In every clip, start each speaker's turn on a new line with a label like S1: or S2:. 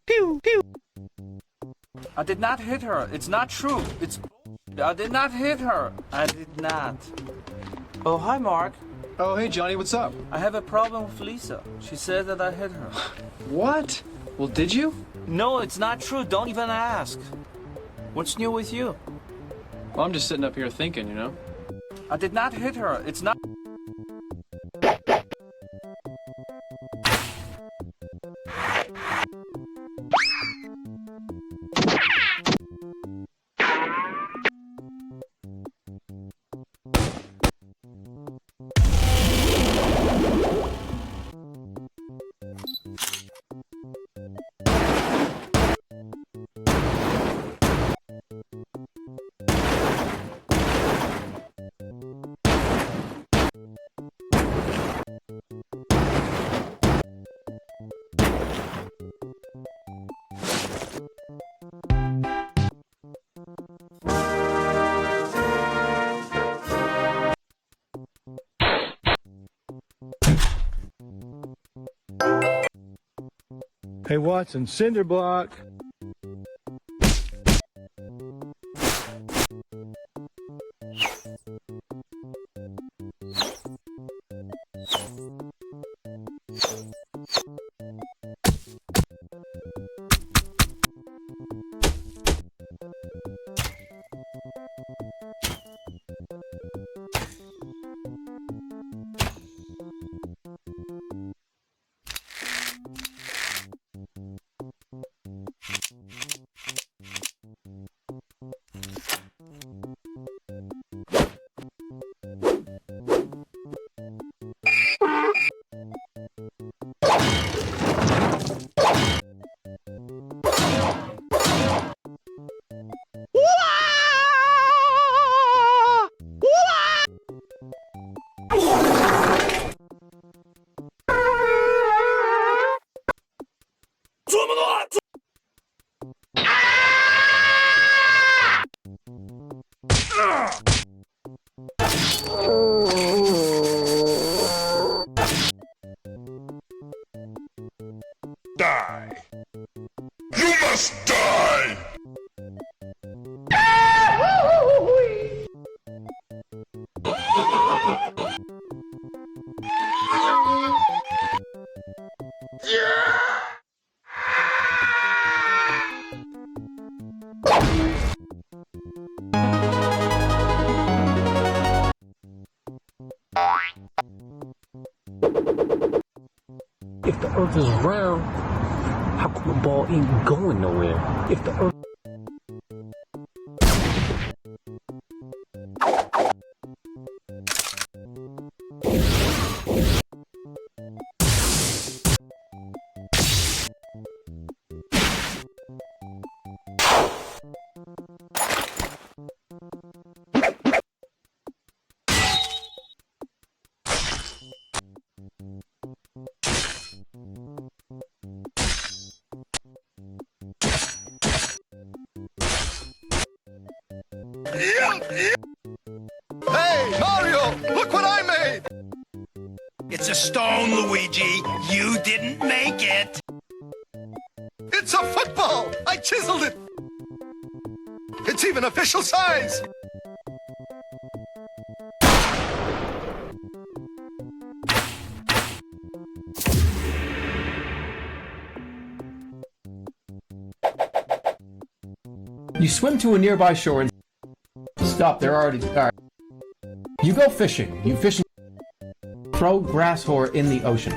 S1: Pew, pew.
S2: I did not hit her. It's not true. I did not hit her. I did not. Oh, hi, Mark.
S1: Oh, hey, Johnny, what's up?
S2: I have a problem with Lisa. She said that I hit her.
S1: What? Well, did you?
S2: No, it's not true. Don't even ask. What's new with you?
S1: Well, I'm just sitting up here thinking, you know?
S2: I did not hit her. It's not.
S3: Hey, Watson, cinder block.
S4: Die! You must die!
S5: If the earth is round, how come the ball ain't going nowhere? If the earth
S4: Hey, Mario! Look what I made!
S6: It's a stone, Luigi. You didn't make it.
S4: It's a football! I chiseled it! It's even official size!
S7: You swim to a nearby shore and stop. They're already. All right. You go fishing. You fish. Throw grass whore in the ocean.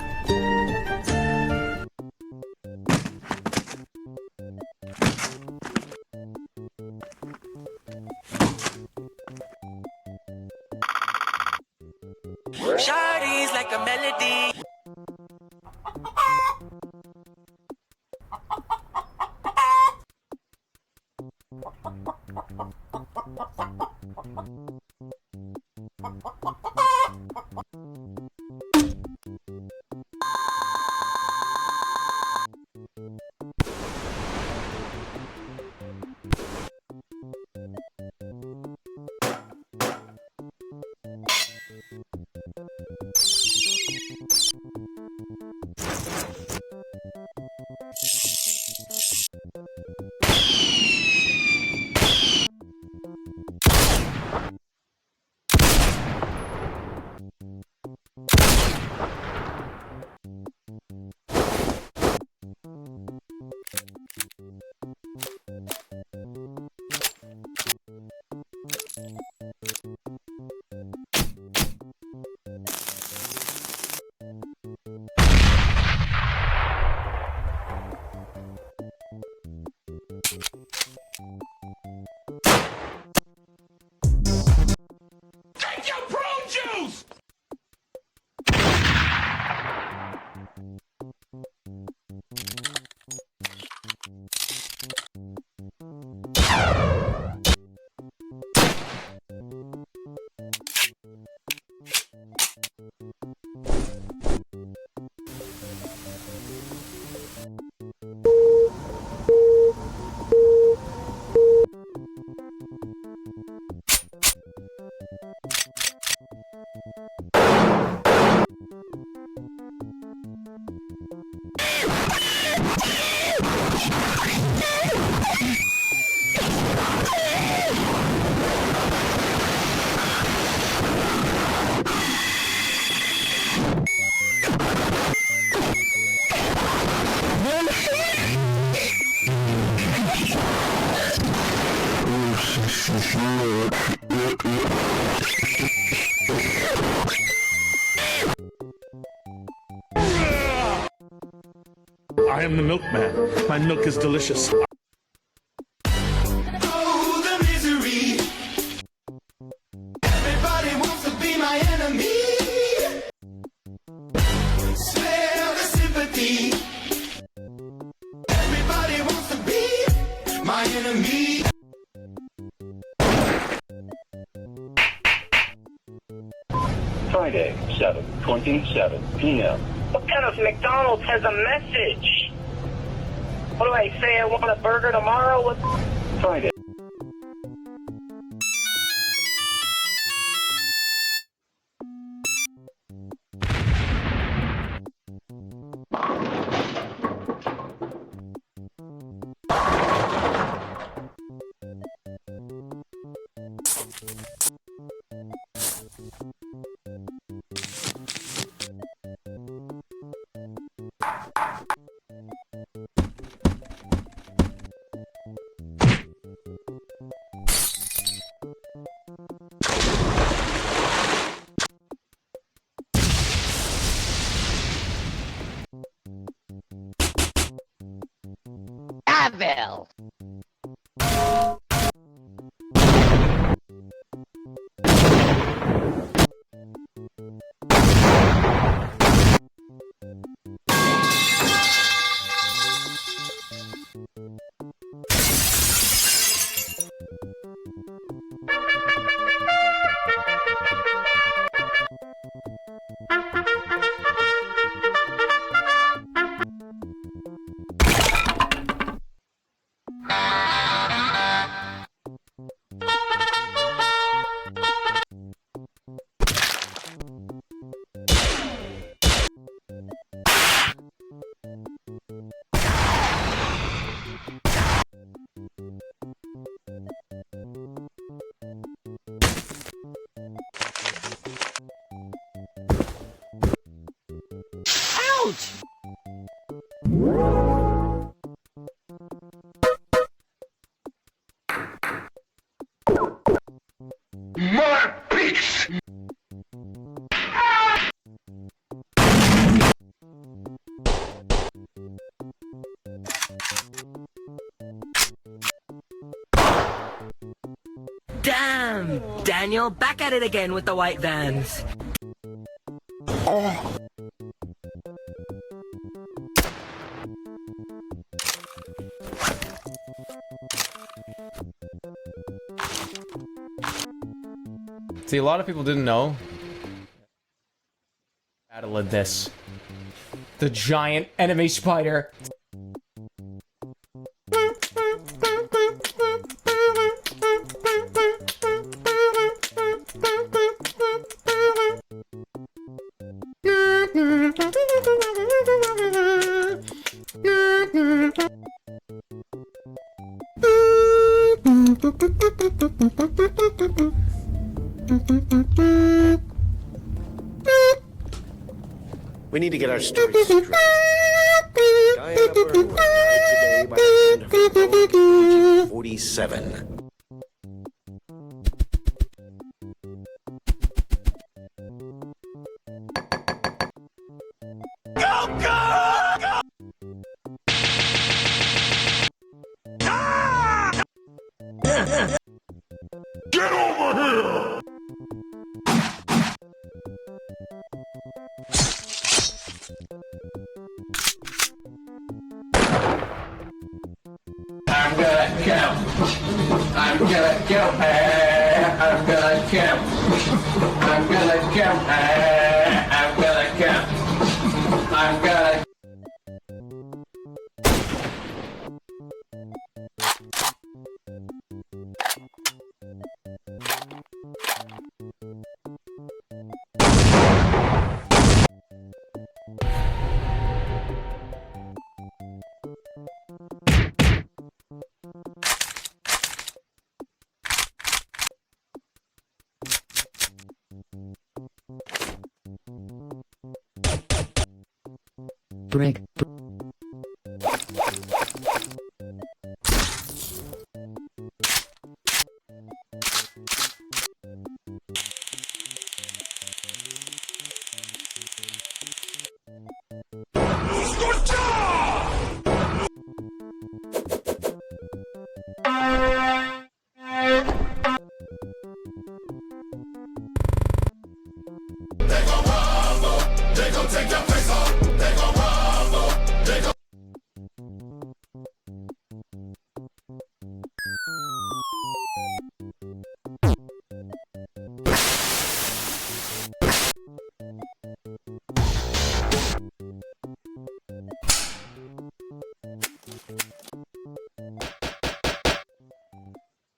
S8: Shawty's like a melody.
S3: I am the milkman. My milk is delicious.
S6: Oh, the misery. Everybody wants to be my enemy. Spare the sympathy. Everybody wants to be my enemy.
S9: Friday, 7:27 p.m.
S10: What kind of McDonald's has a message? What do I say? I want a burger tomorrow? What?
S9: Friday.
S10: Avil.
S4: My peace!
S8: Damn! Daniel, back at it again with the white vans.
S7: See, a lot of people didn't know. Battle of this. The giant enemy spider.
S6: We need to get our story straight. Guy in a burn was died today by a hand of agent 47.
S4: Get over here!
S7: I'm gonna count. I'm gonna count. I'm gonna count. I'm gonna count. I'm gonna count. I'm gonna.
S11: brick.